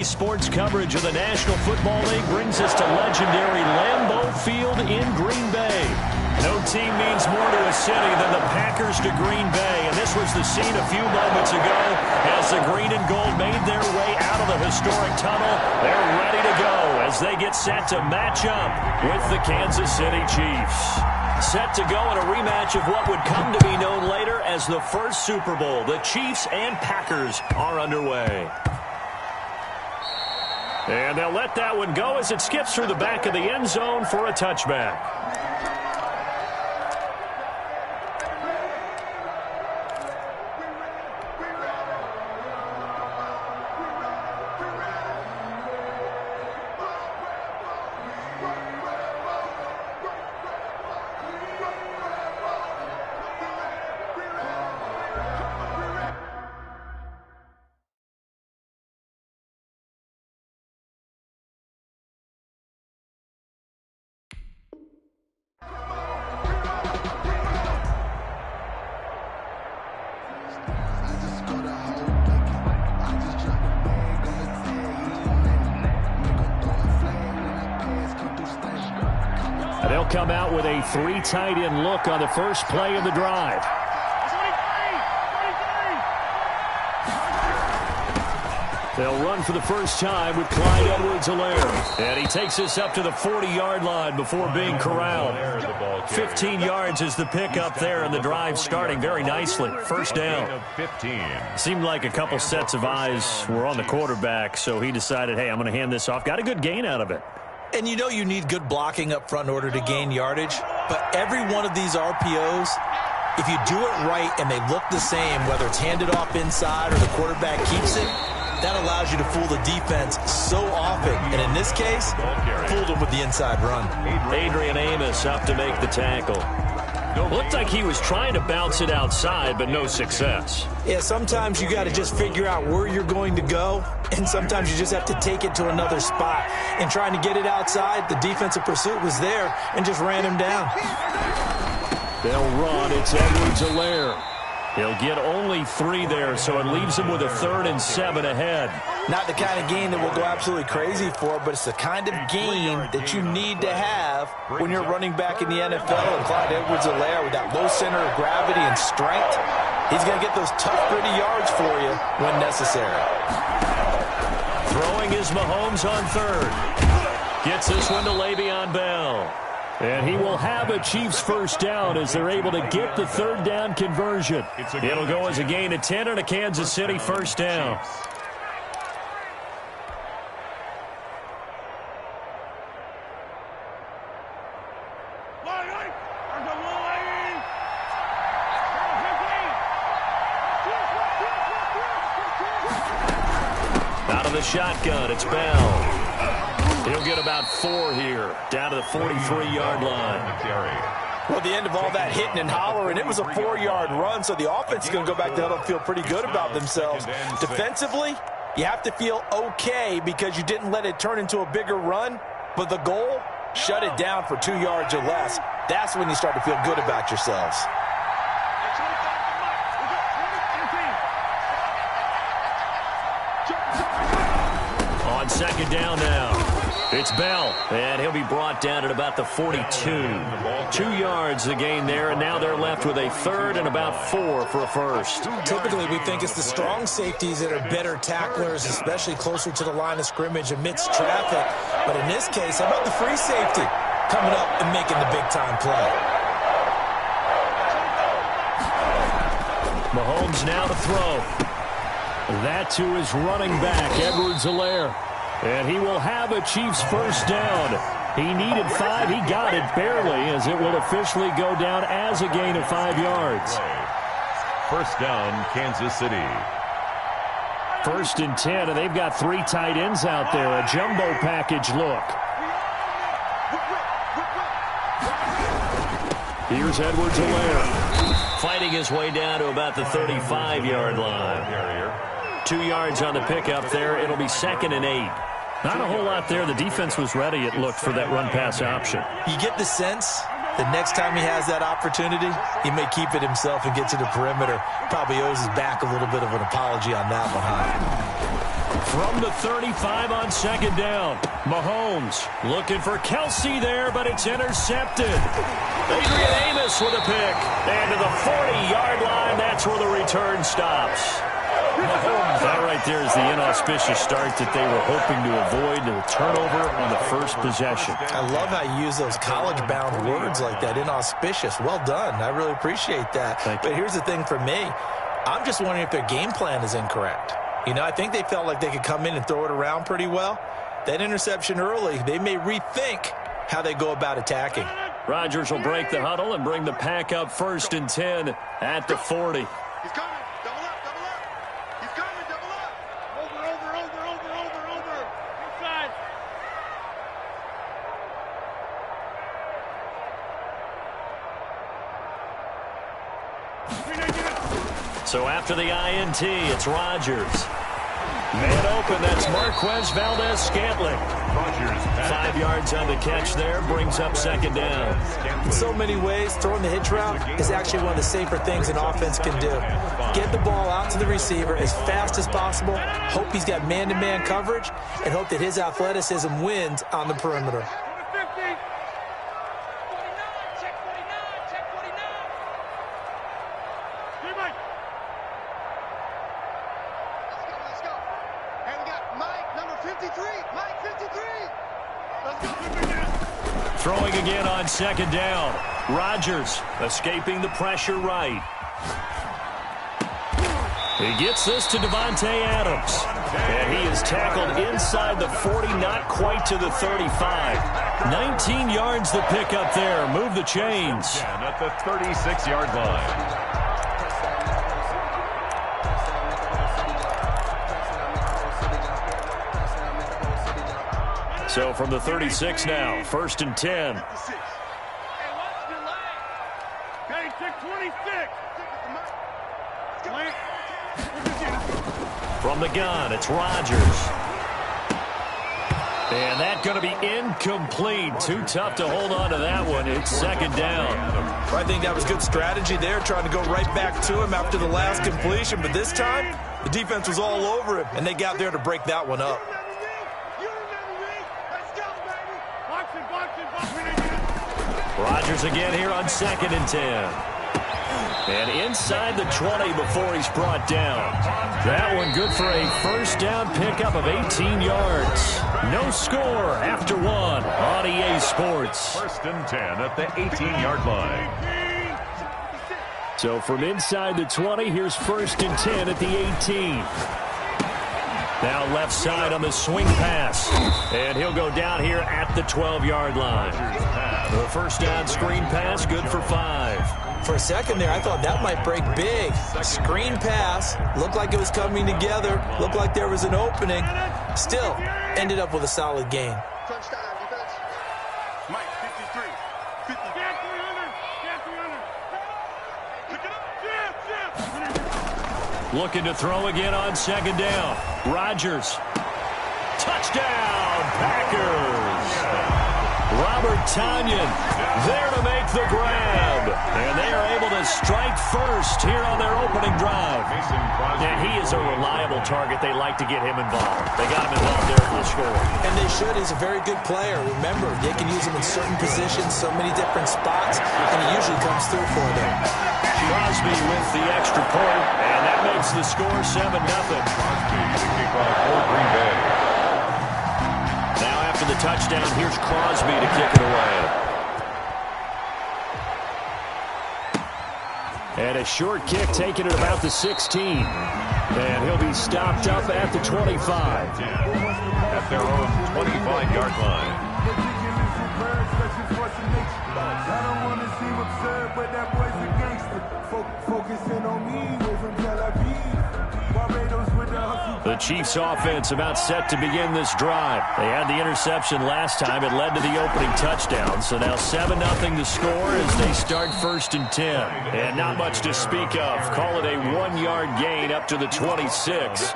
Sports coverage of the National Football League brings us to legendary Lambeau Field in Green Bay. No team means more to a city than the Packers to Green Bay, and this was the scene a few moments ago as the green and gold made their way out of the historic tunnel. They're ready to go as they get set to match up with the Kansas City Chiefs. Set to go in a rematch of what would come to be known later as the first Super Bowl. The Chiefs and Packers are underway. And they'll let that one go as it skips through the back of the end zone for a touchback. They'll come out with a three tight end look on the first play of the drive. They'll run for the first time with Clyde Edwards-Helaire. And he takes us up to the 40-yard line before being corralled. 15 yards is the pickup there, and the drive starting very nicely. First down. Seemed like a couple sets of eyes were on the quarterback, so he decided, hey, I'm going to hand this off. Got a good gain out of it. And you know you need good blocking up front in order to gain yardage. But every one of these RPOs, if you do it right and they look the same, whether it's handed off inside or the quarterback keeps it, that allows you to fool the defense so often. And in this case, fooled them with the inside run. Adrian Amos up to make the tackle. Looked like he was trying to bounce it outside, but no success. Yeah, sometimes you got to just figure out where you're going to go, and sometimes you just have to take it to another spot. And trying to get it outside, the defensive pursuit was there and just ran him down. They'll run. It's Edwards-Helaire. He'll get only 3 there, so it leaves him with a 3rd and 7 ahead. Not the kind of gain that we'll go absolutely crazy for, but it's the kind of gain that you need to have when you're running back in the NFL. And Clyde Edwards-Helaire, with that low center of gravity and strength, he's going to get those tough, gritty yards for you when necessary. Throwing is Mahomes on 3rd. Gets this one to Le'Veon Bell. And he will have a Chiefs first down as they're able to get the 3rd down conversion. It'll go as a gain of 10 and a Kansas City first down. Out of the shotgun, it's Bell. He'll get about 4 here, down to the 43-yard line. Well, the end of all that hitting and hollering, it was a 4-yard run, so the offense is going to go back to huddle and feel pretty good about themselves. Defensively, you have to feel okay because you didn't let it turn into a bigger run, but the goal, shut it down for 2 yards or less. That's when you start to feel good about yourselves. On second down now. It's Bell, and he'll be brought down at about the 42. 2 yards the gain there, and now they're left with a 3rd and about 4 for a first. Typically, we think it's the strong safeties that are better tacklers, especially closer to the line of scrimmage amidst traffic. But in this case, how about the free safety coming up and making the big-time play? Mahomes now to throw. That to his running back, Edwards-Helaire. And he will have a Chiefs first down. He needed 5. He got it barely as it will officially go down as a gain of 5 yards. First down, Kansas City. 1st and 10, and they've got 3 tight ends out there. A jumbo package look. Here's Edwards-Helaire. Fighting his way down to about the 35-yard line. 2 yards on the pickup there. It'll be 2nd and 8. Not a whole lot there. The defense was ready, it looked, for that run-pass option. You get the sense the next time he has that opportunity, he may keep it himself and get to the perimeter. Probably owes his back a little bit of an apology on that one, huh? From the 35 on second down. Mahomes looking for Kelsey there, but it's intercepted. Adrian Amos with a pick. And to the 40-yard line, that's where the return stops. That right there is the inauspicious start that they were hoping to avoid, the turnover on the first possession. I love how you use those college-bound words like that, inauspicious. Well done. I really appreciate that. But here's the thing for me. I'm just wondering if their game plan is incorrect. You know, I think they felt like they could come in and throw it around pretty well. That interception early, they may rethink how they go about attacking. Rodgers will break the huddle and bring the pack up 1st and 10 at the 40. He's coming. Double up, double up. He's coming, double up. Over. Inside. So after the INT, it's Rodgers. Man open, that's Marquez Valdez-Scantling. 5 yards on the catch there, brings up second down. In so many ways, throwing the hitch route is actually one of the safer things an offense can do. Get the ball out to the receiver as fast as possible, hope he's got man-to-man coverage, and hope that his athleticism wins on the perimeter. Throwing again on second down. Rodgers escaping the pressure right. He gets this to Devontae Adams. And he is tackled inside the 40, not quite to the 35. 19 yards the pick up there. Move the chains. And at the 36-yard line. So from the 36 now, 1st and 10. Hey, what's your leg? Okay, 626. From the gun, it's Rodgers. And that's going to be incomplete. Too tough to hold on to that one. It's second down. I think that was good strategy there, trying to go right back to him after the last completion. But this time, the defense was all over him, and they got there to break that one up. Rodgers again here on 2nd and 10. And inside the 20 before he's brought down. That one good for a first down pickup of 18 yards. No score after one on EA Sports. 1st and 10 at the 18-yard line. So from inside the 20, here's 1st and 10 at the 18. Now left side on the swing pass. And he'll go down here at the 12-yard line. The first down screen pass, good for 5. For a second there, I thought that might break big. Screen pass, looked like it was coming together, looked like there was an opening. Still, ended up with a solid gain. Touchdown, defense. Mike, 53. 50. Get 300. Get 300. Looking to throw again on second down. Rodgers. Touchdown, Packers. Robert Tonyan there to make the grab. And they are able to strike first here on their opening drive. And he is a reliable target. They like to get him involved. They got him involved there for the score. And they should. He's a very good player. Remember, they can use him in certain positions, so many different spots, and he usually comes through for them. Crosby with the extra point, and that makes the score 7-0. Green Bay. Now after the touchdown, here's Crosby to kick it away. And a short kick taken at about the 16. And he'll be stopped up at the 25. At their own 25-yard line. The Chiefs offense about set to begin this drive. They had the interception last time. It led to the opening touchdown. So now 7-0 the score as they start 1st and 10. And not much to speak of. Call it a 1-yard gain up to the 26.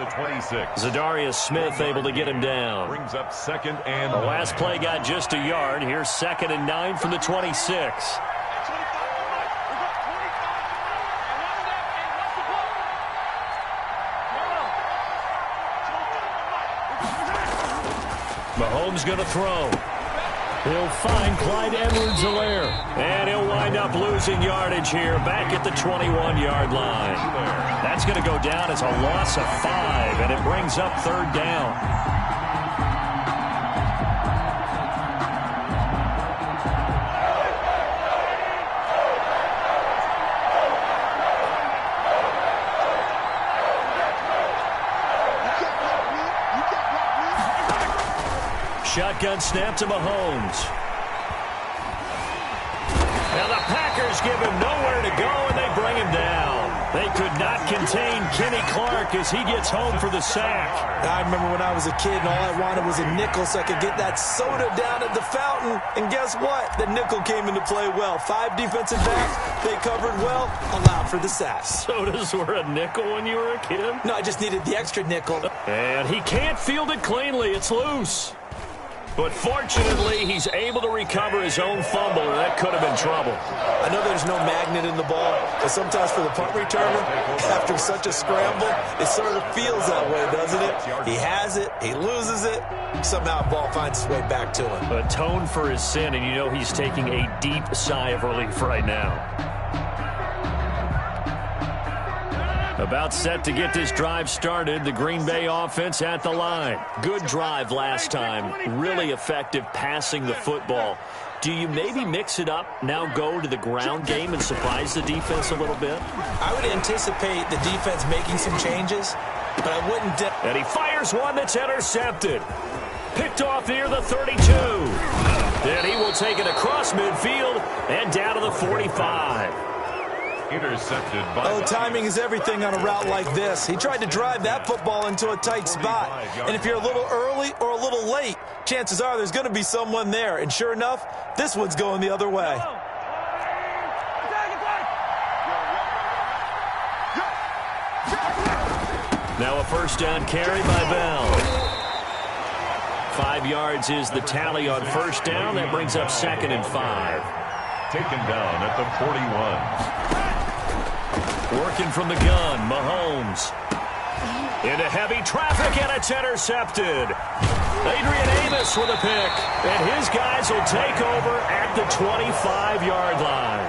Zadarius Smith able to get him down. Brings up 2nd and The last play got just a yard. Here's 2nd and 9 from the 26. Mahomes going to throw. He'll find Clyde Edwards-Helaire. And he'll wind up losing yardage here back at the 21-yard line. That's going to go down as a loss of 5, and it brings up 3rd down. Shotgun snap to Mahomes. Now the Packers give him nowhere to go, and they bring him down. They could not contain Kenny Clark as he gets home for the sack. I remember when I was a kid and all I wanted was a nickel so I could get that soda down at the fountain. And guess what? The nickel came into play well. 5 defensive backs, they covered well, allowed for the sack. Sodas were a nickel when you were a kid? No, I just needed the extra nickel. And he can't field it cleanly. It's loose. But fortunately, he's able to recover his own fumble, and that could have been trouble. I know there's no magnet in the ball, but sometimes for the punt returner, after such a scramble, it sort of feels that way, doesn't it? He has it, he loses it, somehow the ball finds its way back to him. Atone for his sin, and you know he's taking a deep sigh of relief right now. About set to get this drive started. The Green Bay offense at the line. Good drive last time. Really effective passing the football. Do you maybe mix it up, now go to the ground game and surprise the defense a little bit? I would anticipate the defense making some changes, but I wouldn't... And he fires one that's intercepted. Picked off near the 32. Then he will take it across midfield and down to the 45. Intercepted by timing is everything on a route like this. He tried to drive that football into a tight spot. And if you're a little early or a little late, chances are there's going to be someone there. And sure enough, this one's going the other way. Now a first down carry by Bell. 5 yards is the tally on first down. That brings up 2nd and 5. taken down at the 41. Working from the gun, Mahomes. Into heavy traffic, and it's intercepted. Adrian Amos with a pick, and his guys will take over at the 25-yard line.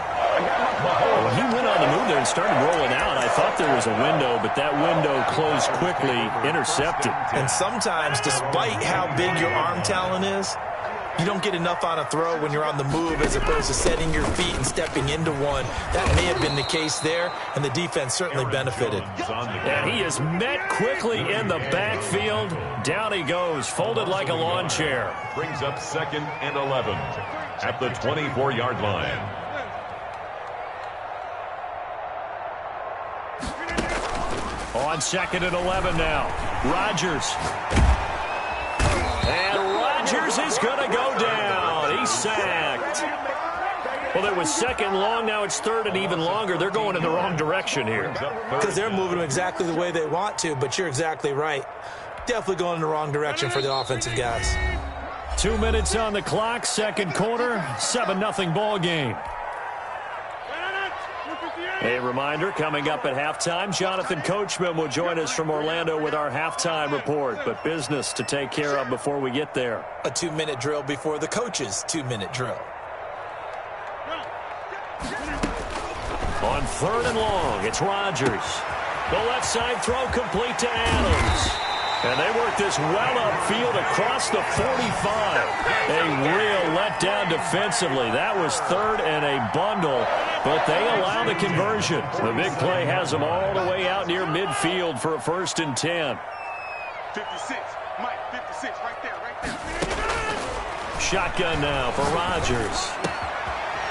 Well, he went on the move there and started rolling out. I thought there was a window, but that window closed quickly, intercepted. And sometimes, despite how big your arm talent is, you don't get enough on a throw when you're on the move as opposed to setting your feet and stepping into one. That may have been the case there, and the defense certainly benefited. And he is met quickly in the backfield. Down he goes, folded like a lawn chair. Brings up 2nd and 11 at the 24-yard line. On 2nd and 11 now. Rodgers. And Rodgers is going to go down. He's sacked. Well, there was 2nd long. Now it's 3rd and even longer. They're going in the wrong direction here. Because they're moving them exactly the way they want to, but you're exactly right. Definitely going in the wrong direction for the offensive guys. 2 minutes on the clock, 2nd quarter, 7-0 ball game. A reminder, coming up at halftime, Jonathan Coachman will join us from Orlando with our halftime report, but business to take care of before we get there. A 2-minute drill before the coach's 2-minute drill. On 3rd and long, it's Rodgers. The left side throw complete to Adams. And they work this well upfield across the 45. A real letdown defensively. That was 3rd and a bundle, but they allow the conversion. The big play has them all the way out near midfield for a 1st and 10. 56, Mike, 56, right there. Shotgun now for Rodgers.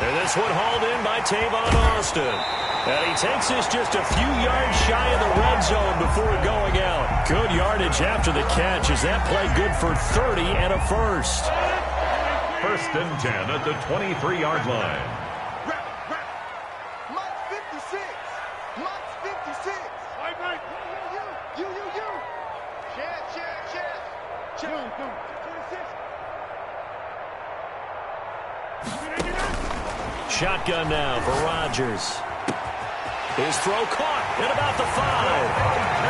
And this one hauled in by Tavon Austin. And he takes this just a few yards shy of the red zone before going out. Good yardage after the catch. Is that play good for 30 and a 1st? 1st and 10 at the 23-yard line. Mike 56. Mike 56. Mike. You. Check. Shotgun now for Rodgers. His throw caught at about the 5.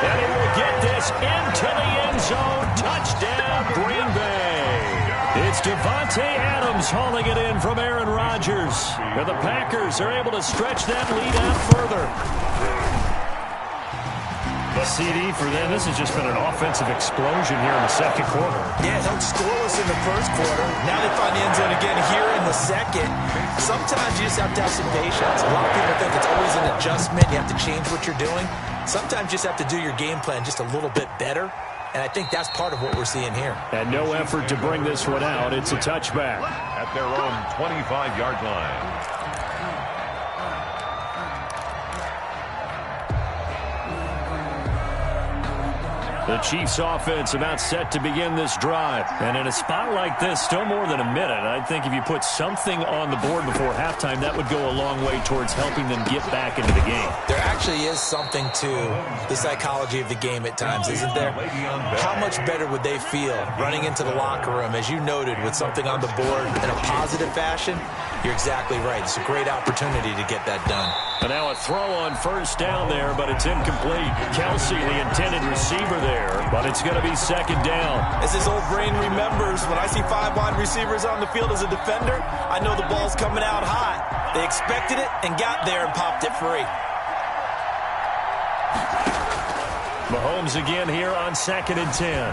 And he will get this into the end zone. Touchdown, Green Bay. It's Devontae Adams hauling it in from Aaron Rodgers. And the Packers are able to stretch that lead out further. The CD for them, this has just been an offensive explosion here in the second quarter. Yeah, held scoreless in the first quarter. Now they find the end zone again here in the second. Sometimes you just have to have some patience. A lot of people think it's always an adjustment. You have to change what you're doing. Sometimes you just have to do your game plan just a little bit better. And I think that's part of what we're seeing here. And no effort to bring this one out. It's a touchback. At their own 25-yard line. The Chiefs offense about set to begin this drive. And in a spot like this, still more than a minute, I think if you put something on the board before halftime, that would go a long way towards helping them get back into the game. There actually is something to the psychology of the game at times, isn't there? How much better would they feel running into the locker room, as you noted, with something on the board in a positive fashion? You're exactly right. It's a great opportunity to get that done. And now a throw on first down there, but it's incomplete. Kelsey, the intended receiver there, but it's going to be second down. As his old brain remembers, when I see 5 wide receivers on the field as a defender, I know the ball's coming out hot. They expected it and got there and popped it free. Mahomes again here on 2nd and 10.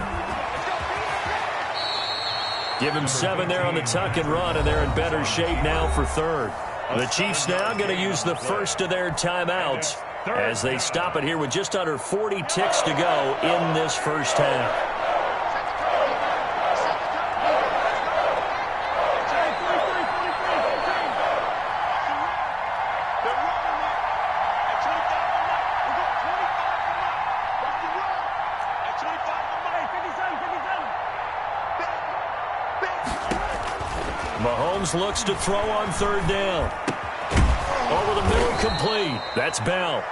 Give him 7 there on the tuck and run, and they're in better shape now for third. The Chiefs now going to use the first of their timeouts as they stop it here with just under 40 ticks to go in this first half. Mahomes looks to throw on third down. Over the middle, complete. That's Bell.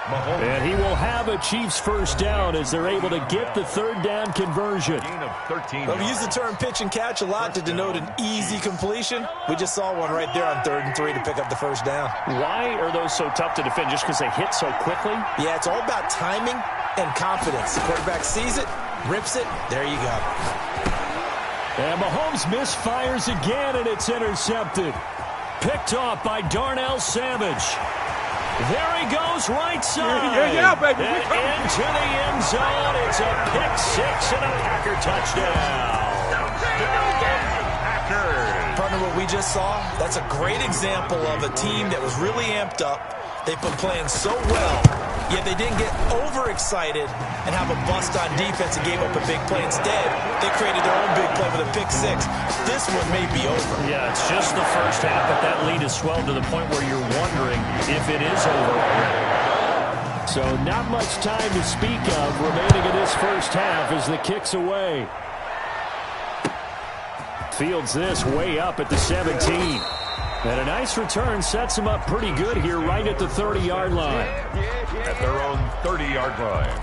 And he will have a Chiefs first down as they're able to get the third down conversion. Well, we use the term pitch and catch a lot to denote an easy completion. We just saw one right there on 3rd and 3 to pick up the first down. Why are those so tough to defend? Just because they hit so quickly? Yeah, it's all about timing and confidence. The quarterback sees it, rips it, there you go. And Mahomes misfires again, and it's intercepted. Picked off by Darnell Savage. There he goes, right side. Yeah, baby. And into the end zone. It's a pick 6 and a Packer touchdown. Packers. Partner, what we just saw, that's a great example of a team that was really amped up. They've been playing so well, yet they didn't get overexcited and have a bust on defense and gave up a big play. Instead, they created their own big play with a pick 6. This one may be over. Yeah, it's just the first half, but that lead has swelled to the point where you're wondering if it is over already. So not much time to speak of remaining in this first half as the kick's away. Fields this way up at the 17. And a nice return sets him up pretty good here right at the 30-yard line. At their own 30-yard line.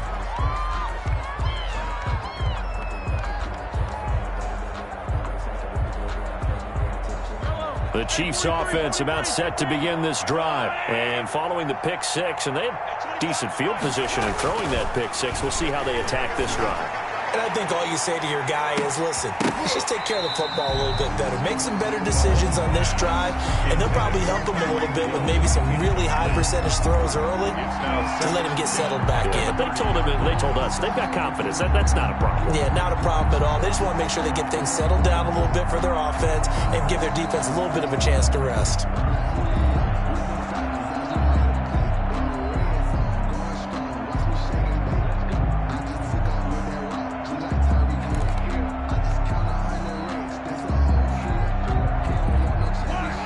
The Chiefs offense about set to begin this drive. And following the pick 6, and they have decent field position in throwing that pick 6. We'll see how they attack this drive. And I think all you say to your guy is, listen, let's just take care of the football a little bit better. Make some better decisions on this drive, and they'll probably help him a little bit with maybe some really high percentage throws early to let him get settled back in. But they told us they've got confidence. That's not a problem. Yeah, not a problem at all. They just want to make sure they get things settled down a little bit for their offense and give their defense a little bit of a chance to rest.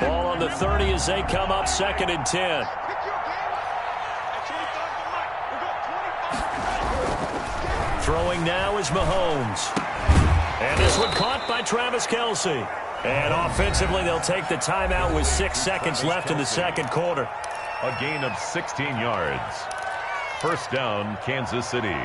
Ball on the 30 as they come up 2nd and 10. Throwing now is Mahomes. And this one caught by Travis Kelsey. And offensively, they'll take the timeout with 6 seconds left in the second quarter. A gain of 16 yards. First down, Kansas City.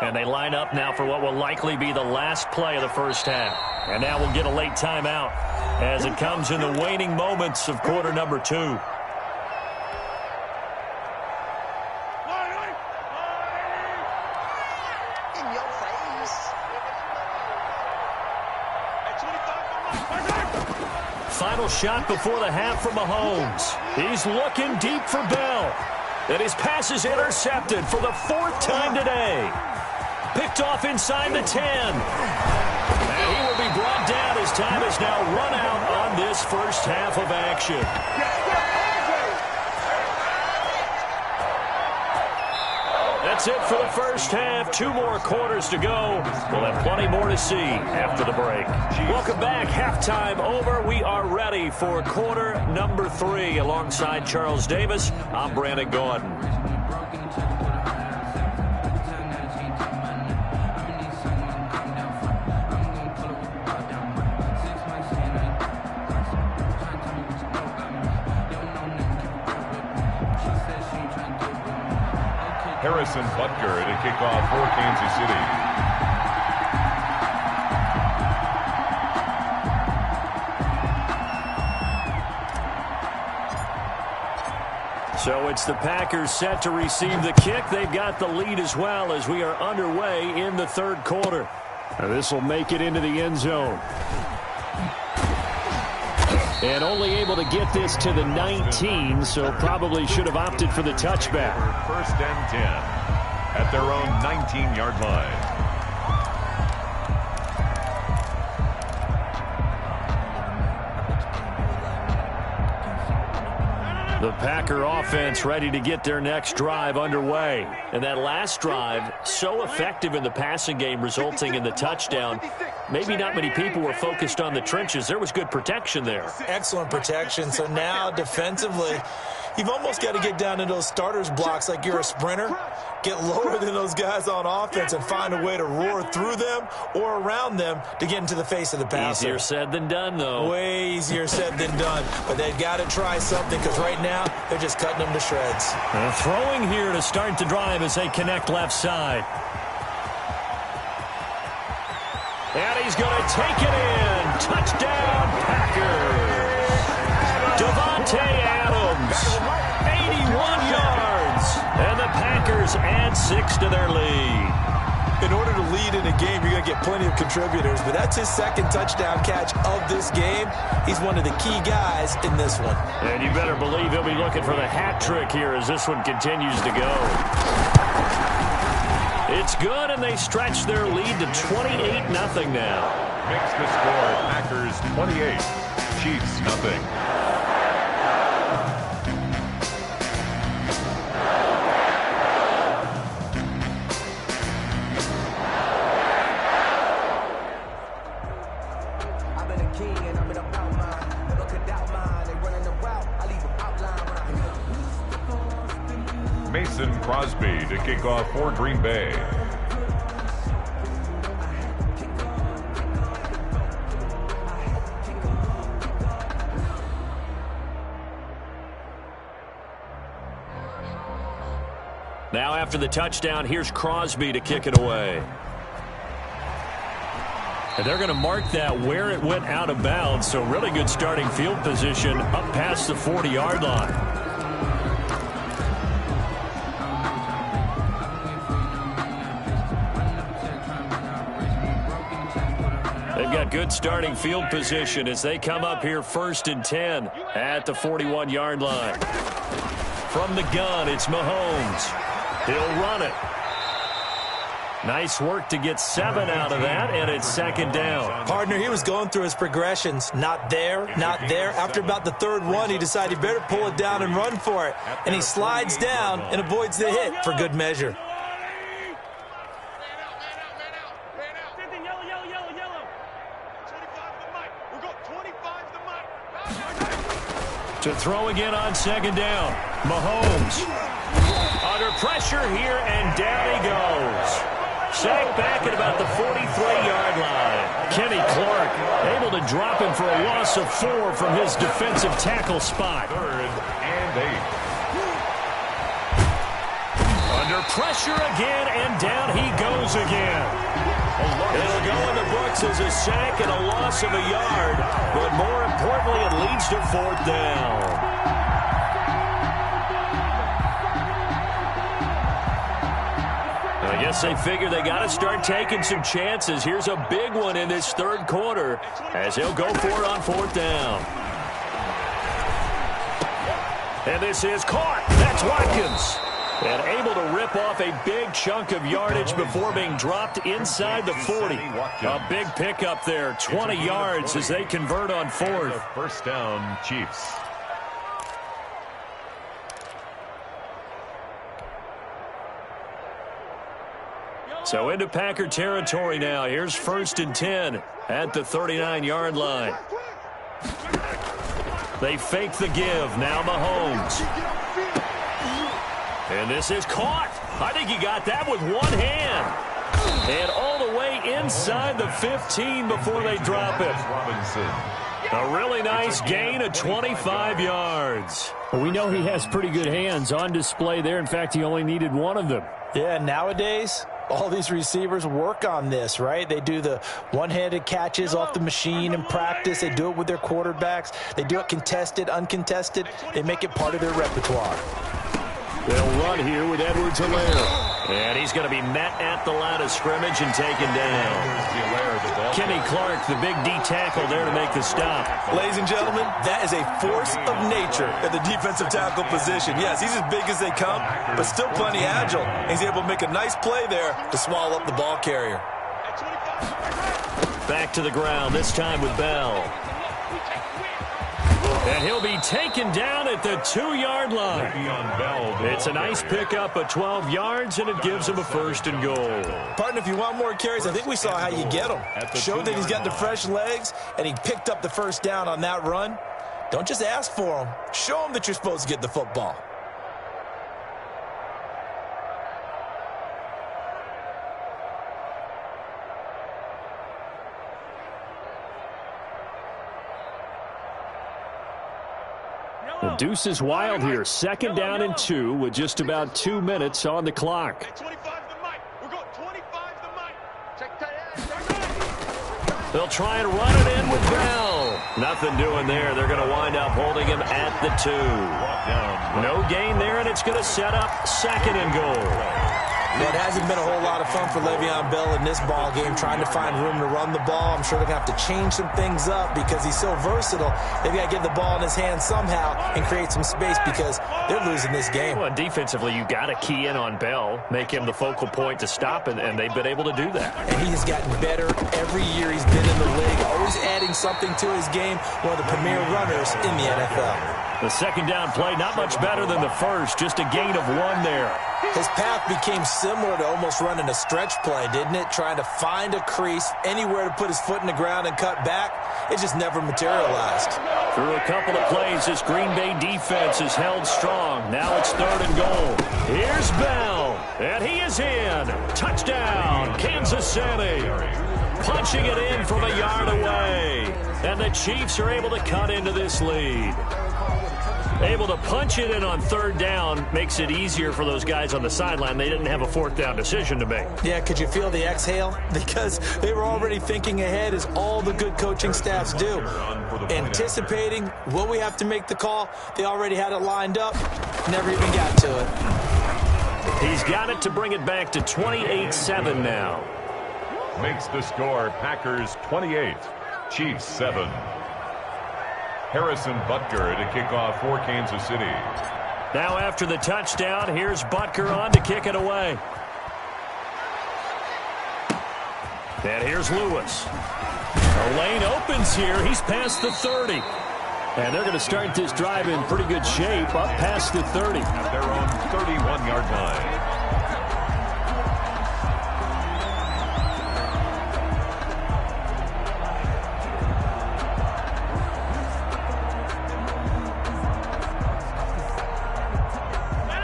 And they line up now for what will likely be the last play of the first half. And now we'll get a late timeout as it comes in the waning moments of quarter number 2. Final shot before the half from Mahomes. He's looking deep for Bell. And his pass is intercepted for the 4th time today. Picked off inside the 10. And he will be brought down as time has now run out on this first half of action. That's it for the first half. 2 more quarters to go. We'll have plenty more to see after the break. Welcome back. Halftime over. We are ready for quarter number 3. Alongside Charles Davis, I'm Brandon Gordon. Harrison Butker to kick off for Kansas City. So it's the Packers set to receive the kick. They've got the lead as well as we are underway in the 3rd quarter. Now this will make it into the end zone. And only able to get this to the 19, so probably should have opted for the touchback. 1st and 10 at their own 19-yard line. The Packer offense ready to get their next drive underway. And that last drive, so effective in the passing game, resulting in the touchdown. Maybe not many people were focused on the trenches. There was good protection there. Excellent protection. So now defensively, you've almost got to get down to those starters blocks like you're a sprinter. Get lower than those guys on offense and find a way to roar through them or around them to get into the face of the passer. Easier said than done, though. Way easier said than done. But they've got to try something because right now they're just cutting them to shreds. Throwing here to start the drive as they connect left side. And he's going to take it in. Touchdown, Packers. Devontae Adams, 81 yards. And the Packers add 6 to their lead. In order to lead in a game, you're going to get plenty of contributors, but that's his 2nd touchdown catch of this game. He's one of the key guys in this one. And you better believe he'll be looking for the hat trick here as this one continues to go. It's good, and they stretch their lead to 28-0 now. Makes the score Packers 28, Chiefs nothing. Mason Crosby to kick off for Green Bay. Now after the touchdown, here's Crosby to kick it away. And they're going to mark that where it went out of bounds, so really good starting field position up past the 40-yard line. They've got good starting field position as they come up here 1st and 10 at the 41-yard line. From the gun, it's Mahomes. He'll run it. Nice work to get 7 out of that, and it's 2nd down. Partner, he was going through his progressions. Not there, not there. After about the 3rd one, he decided he better pull it down and run for it. And he slides down and avoids the hit for good measure. To throw again on 2nd down. Mahomes under pressure here, and down he goes. Sacked back at about the 43-yard line. Kenny Clark able to drop him for a loss of 4 from his defensive tackle spot. 3rd and 8. Under pressure again, and down he goes again. It'll go in the books as a sack and a loss of a yard, but more importantly, it leads to 4th down. I guess they figure they got to start taking some chances. Here's a big one in this third quarter as he'll go for it on fourth down. And this is caught. That's Watkins. And able to rip off a big chunk of yardage before being dropped inside the 40. A big pickup there, 20 yards as they convert on fourth. First down, Chiefs. So into Packer territory now. Here's 1st and 10 at the 39-yard line. They fake the give. Now Mahomes. And this is caught. I think he got that with one hand. And all the way inside the 15 before they drop it. A really nice gain of 25 yards. Well, we know he has pretty good hands on display there. In fact, he only needed one of them. Yeah, nowadays, all these receivers work on this, right? They do the one-handed catches off the machine in practice. They do it with their quarterbacks. They do it contested, uncontested. They make it part of their repertoire. They'll run here with Edwards-Helaire. And he's going to be met at the line of scrimmage and taken down. Kenny Clark, the big D tackle there to make the stop. Ladies and gentlemen, that is a force of nature at the defensive tackle position. Yes, he's as big as they come, but still plenty agile. He's able to make a nice play there to swallow up the ball carrier. Back to the ground, this time with Bell. And he'll be taken down at the 2-yard line. It's a nice pickup of 12 yards, and it gives him a 1st and goal. Partner, if you want more carries, I think we saw how you get them. Showed that he's got the fresh legs, and he picked up the first down on that run. Don't just ask for him. Show him that you're supposed to get the football. The deuce is wild here. 2nd down and 2 with just about 2 minutes on the clock. They'll try and run it in with Bell. Nothing doing there. They're going to wind up holding him at the 2. No gain there, and it's going to set up 2nd and goal. Well, it hasn't been a whole lot of fun for Le'Veon Bell in this ball game, trying to find room to run the ball. I'm sure they're going to have to change some things up because he's so versatile. They've got to get the ball in his hands somehow and create some space because they're losing this game. Well, defensively, you got to key in on Bell, make him the focal point to stop, and they've been able to do that. And he has gotten better every year he's been in the league, always adding something to his game, one of the premier runners in the NFL. The 2nd down play, not much better than the first, just a gain of 1 there. His path became similar to almost running a stretch play, didn't it? Trying to find a crease, anywhere to put his foot in the ground and cut back. It just never materialized. Through a couple of plays, this Green Bay defense is held strong. Now it's 3rd and goal. Here's Bell, and he is in. Touchdown, Kansas City. Punching it in from a yard away. And the Chiefs are able to cut into this lead. Able to punch it in on 3rd down makes it easier for those guys on the sideline. They didn't have a 4th down decision to make. Yeah, could you feel the exhale? Because they were already thinking ahead, as all the good coaching staffs do. Anticipating, will we have to make the call? They already had it lined up. Never even got to it. He's got it to bring it back to 28-7 now. Makes the score Packers 28, Chiefs 7. Harrison Butker to kick off for Kansas City. Now after the touchdown, here's Butker on to kick it away. And here's Lewis. The lane opens here. He's past the 30. And they're going to start this drive in pretty good shape, up past the 30. At their own 31-yard line.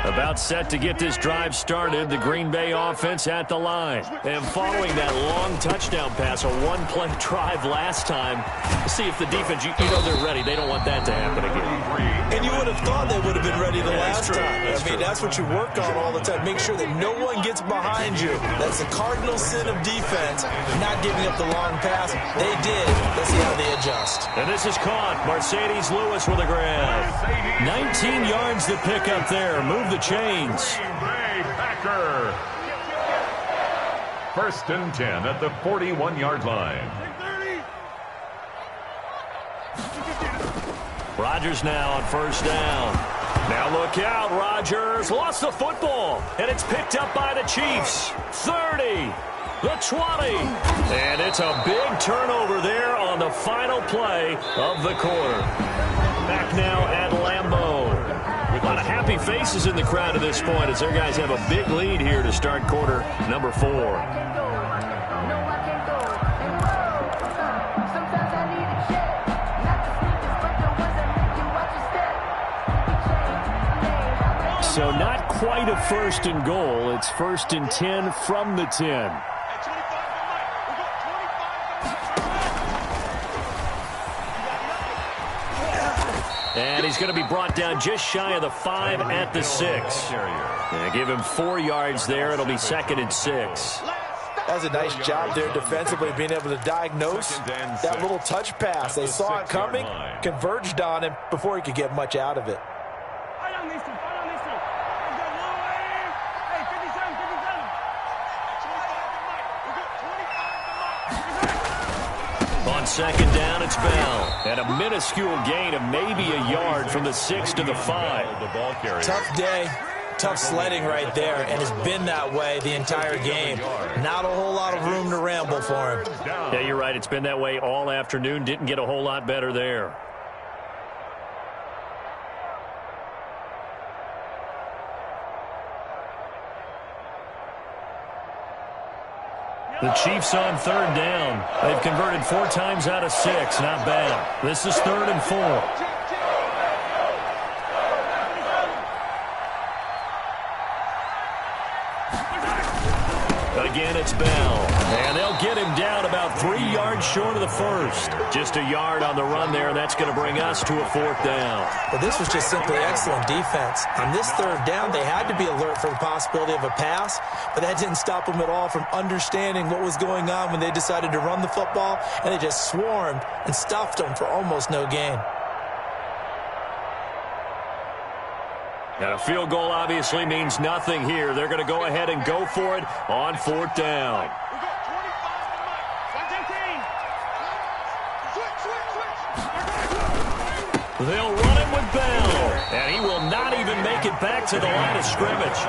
About set to get this drive started, the Green Bay offense at the line. And following that long touchdown pass, a one-play drive last time, see if the defense, you know they're ready. They don't want that to happen again. And you would have thought they would have been ready the last time. That's what you work on all the time. Make sure that no one gets behind you. That's the cardinal sin of defense, not giving up the long pass. They did. Let's see how they adjust. And this is caught. Mercedes Lewis with a grab. 19 yards to pick up there. Move the chains. First and 10 at the 41-yard line. Rodgers now on first down. Now look out, Rodgers lost the football, and it's picked up by the Chiefs. 30, the 20, and it's a big turnover there on the final play of the quarter. Back now at Lambeau. A lot of happy faces in the crowd at this point as their guys have a big lead here to start quarter number 4. So not quite a first and goal. It's first and 10 from the 10. And he's going to be brought down just shy of the 5 at the 6. And give him 4 yards there. It'll be second and 6. That's a nice job there defensively, being able to diagnose that little touch pass. They saw it coming, converged on him before he could get much out of it. On second down, it's Bell. And a minuscule gain of maybe a yard from the 6 to the 5. Tough day, tough sledding right there, and it's been that way the entire game. Not a whole lot of room to ramble for him. Yeah, you're right. It's been that way all afternoon. Didn't get a whole lot better there. The Chiefs on third down. They've converted 4 times out of 6. Not bad. This is 3rd and 4. Again, it's Bell. And they'll get him down about 3 yards short of the first. Just a yard on the run there, and that's going to bring us to a 4th down. Well, this was just simply excellent defense. On this 3rd down, they had to be alert for the possibility of a pass, but that didn't stop them at all from understanding what was going on when they decided to run the football, and they just swarmed and stuffed them for almost no gain. And a field goal obviously means nothing here. They're going to go ahead and go for it on 4th down. They'll run it with Bell, and he will not even make it back to the line of scrimmage.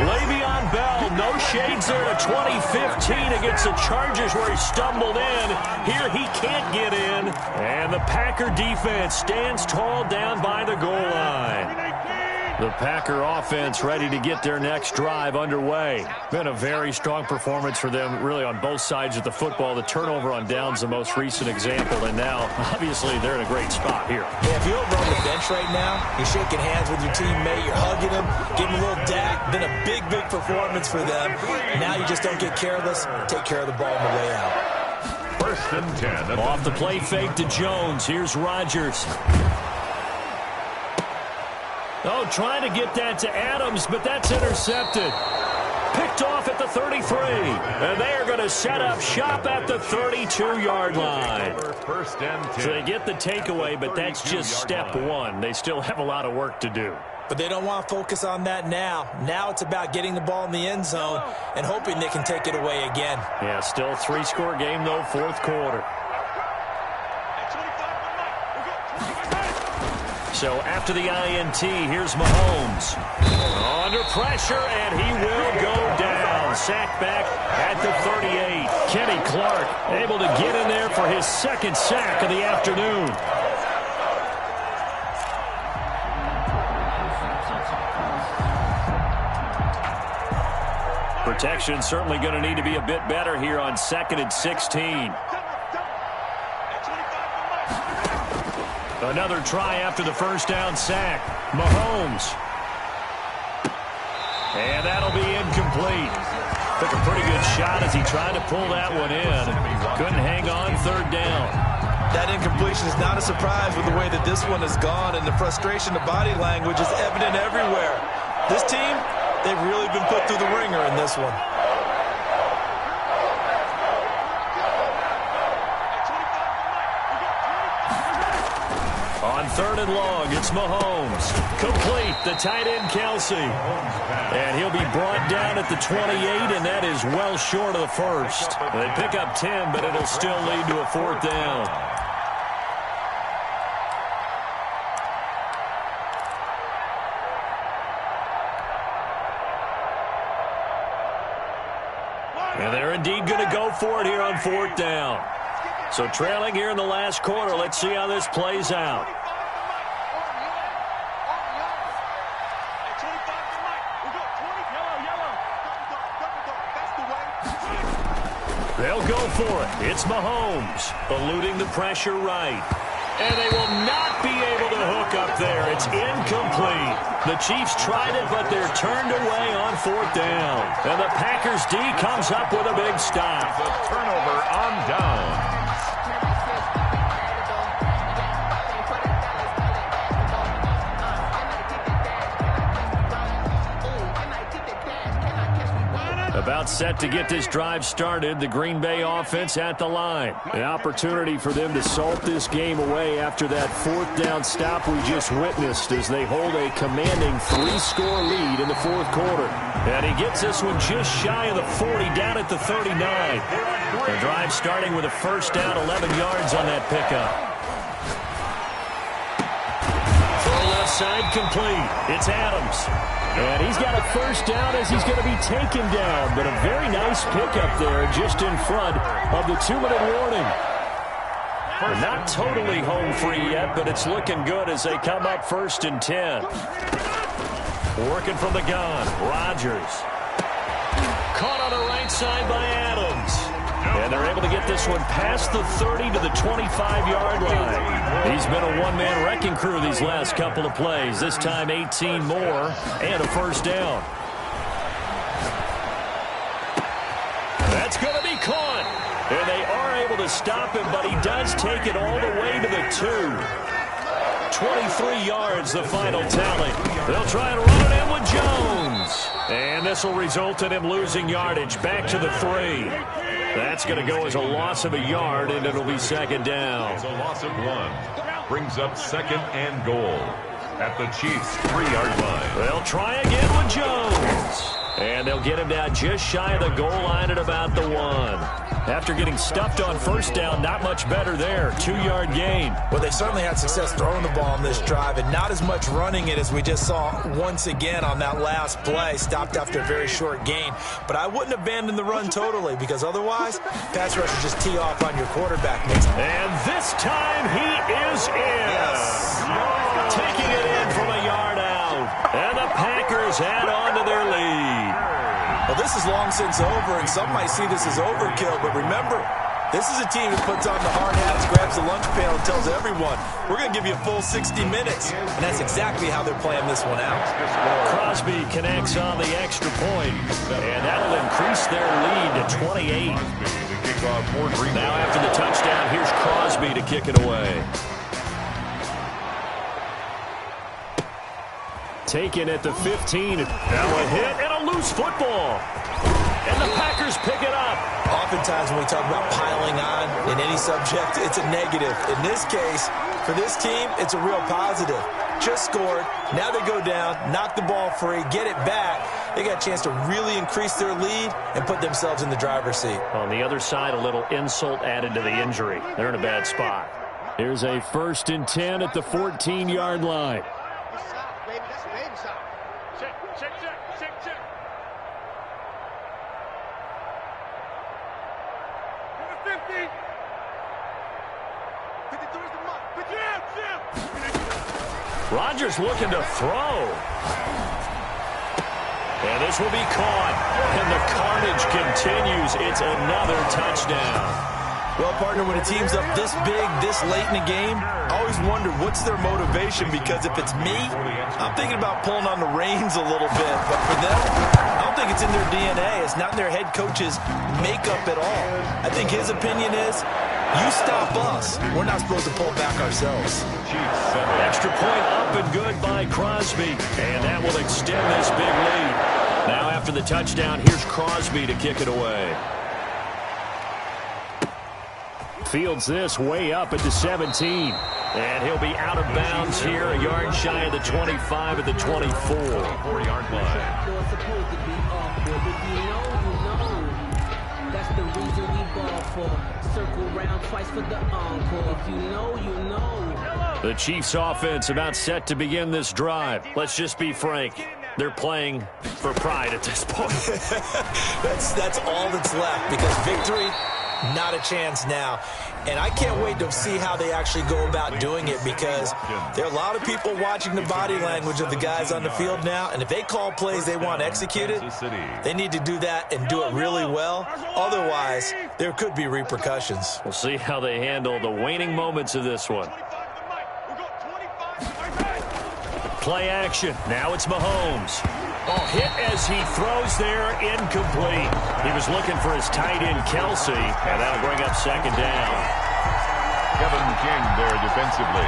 Le'Veon Bell, no shades there to 2015 against the Chargers where he stumbled in. Here he can't get in, and the Packer defense stands tall down by the goal line. The Packer offense ready to get their next drive underway. Been a very strong performance for them, really, on both sides of the football. The turnover on downs, the most recent example, and now, obviously, they're in a great spot here. Yeah, if you're over on the bench right now, you're shaking hands with your teammate, you're hugging him, giving him a little dap. Been a big, big performance for them. Now you just don't get careless, take care of the ball on the way out. First and 10. Off the play fake to Jones. Here's Rodgers. Oh, trying to get that to Adams, but that's intercepted. Picked off at the 33. And they are going to set up shop at the 32-yard line. First and 10. So they get the takeaway, but that's just step one. They still have a lot of work to do. But they don't want to focus on that now. Now it's about getting the ball in the end zone and hoping they can take it away again. Yeah, still 3-score game, though, 4th quarter. So after the INT, here's Mahomes. Under pressure, and he will go down. Sacked back at the 38. Kenny Clark able to get in there for his 2nd sack of the afternoon. Protection certainly going to need to be a bit better here on 2nd and 16. Another try after the first down sack. Mahomes. And that'll be incomplete. Took a pretty good shot as he tried to pull that one in. Couldn't hang on 3rd down. That incompletion is not a surprise with the way that this one has gone, and the frustration, the body language is evident everywhere. This team, they've really been put through the ringer in this one. On 3rd and long. It's Mahomes. Complete. The tight end, Kelsey. And he'll be brought down at the 28, and that is well short of the first. They pick up 10, but it'll still lead to a 4th down. And they're indeed going to go for it here on 4th down. So trailing here in the last quarter. Let's see how this plays out. They'll go for it. It's Mahomes, eluding the pressure right. And they will not be able to hook up there. It's incomplete. The Chiefs tried it, but they're turned away on 4th down. And the Packers D comes up with a big stop. The turnover on down. About set to get this drive started, the Green Bay offense at the line. An opportunity for them to salt this game away after that 4th down stop we just witnessed as they hold a commanding 3-score lead in the 4th quarter. And he gets this one just shy of the 40, down at the 39. The drive starting with a 1st down, 11 yards on that pickup. Throw left side complete. It's Adams. And he's got a 1st down as he's going to be taken down. But a very nice pickup there just in front of the 2-minute warning. We're not totally home free yet, but it's looking good as they come up 1st and 10. Working from the gun, Rodgers. Caught on the right side by Adams. And they're able to get this one past the 30 to the 25-yard line. He's been a one-man wrecking crew these last couple of plays. This time 18 more and a 1st down. That's going to be caught. And they are able to stop him, but he does take it all the way to the 2. 23 yards, the final tally. They'll try and run it in with Jones. And this will result in him losing yardage back to the 3. That's going to go as a loss of a yard, and it'll be 2nd down. It's a loss of 1. Brings up 2nd and goal at the Chiefs' 3-yard line. They'll try again with Jones. And they'll get him down just shy of the goal line at about the 1. After getting stuffed on 1st down, not much better there. 2-yard gain. Well, they certainly had success throwing the ball on this drive and not as much running it as we just saw once again on that last play. Stopped after a very short gain. But I wouldn't abandon the run totally because otherwise, pass rushers just tee off on your quarterback. And this time he is in. Yes. Taking it in from a yard out. And the Packers add on to their lead. Well, this is long since over, and some might see this as overkill, but remember, this is a team that puts on the hard hats, grabs the lunch pail, and tells everyone, we're going to give you a full 60 minutes, and that's exactly how they're playing this one out. Crosby connects on the extra point, and that'll increase their lead to 28. Now after the touchdown, here's Crosby to kick it away. Taken at the 15. Now a hit and a loose football. And the Packers pick it up. Oftentimes when we talk about piling on in any subject, it's a negative. In this case, for this team, it's a real positive. Just scored. Now they go down, knock the ball free, get it back. They got a chance to really increase their lead and put themselves in the driver's seat. On the other side, a little insult added to the injury. They're in a bad spot. Here's a 1st and 10 at the 14-yard line. Rodgers looking to throw. And this will be caught. And the carnage continues. It's another touchdown. Well, partner, when a team's up this big, this late in the game, I always wonder what's their motivation, because if it's me, I'm thinking about pulling on the reins a little bit. But for them, I don't think it's in their DNA. It's not in their head coach's makeup at all. I think his opinion is, you stop us. We're not supposed to pull back ourselves. Extra point up and good by Crosby. And that will extend this big lead. Now after the touchdown, here's Crosby to kick it away. Fields this way up at the 17. And he'll be out of bounds here, a yard shy of the 25 at the 24. 4-yard line. That's the reason we ball for. Circle round twice for the encore. If you know, you know. The Chiefs offense about set to begin this drive. Let's just be frank. They're playing for pride at this point. That's all that's left, because victory, not a chance now. And I can't wait to see how they actually go about doing it, because there are a lot of people watching the body language of the guys on the field now, and if they call plays they want executed, they need to do that and do it really well. Otherwise, there could be repercussions. We'll see how they handle the waning moments of this one. Play action. Now it's Mahomes. Oh, hit as he throws there, incomplete. He was looking for his tight end, Kelsey, and that'll bring up second down. Kevin King there defensively.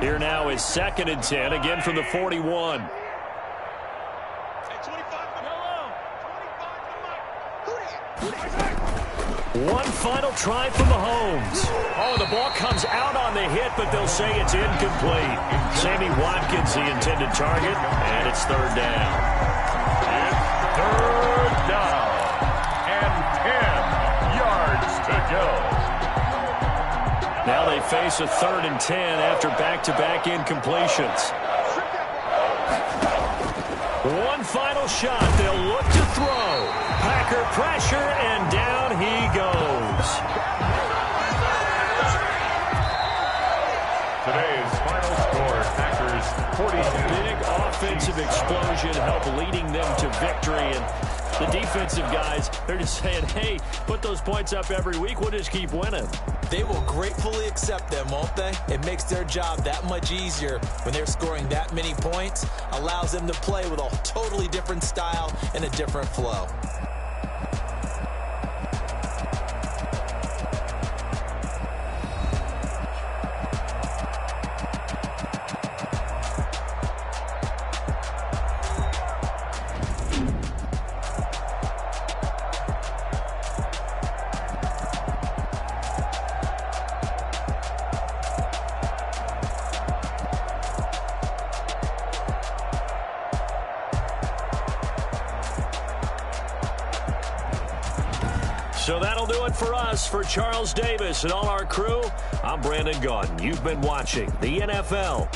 Here now is 2nd and 10, again from the 41. One final try from Mahomes. Oh, the ball comes out on the hit, but they'll say it's incomplete. Sammy Watkins, the intended target, and it's 3rd down. It's 3rd down and 10 yards to go. Now they face a 3rd and 10 after back-to-back incompletions. One final shot. They'll look to throw. Packer pressure, and down he goes. Today's final score, Packers 40. Big offensive explosion helped leading them to victory. And the defensive guys, they're just saying, hey, put those points up every week. We'll just keep winning. They will gratefully accept them, won't they? It makes their job that much easier when they're scoring that many points. Allows them to play with a totally different style and a different flow. So that'll do it for us. For Charles Davis and all our crew, I'm Brandon Gaudin. You've been watching the NFL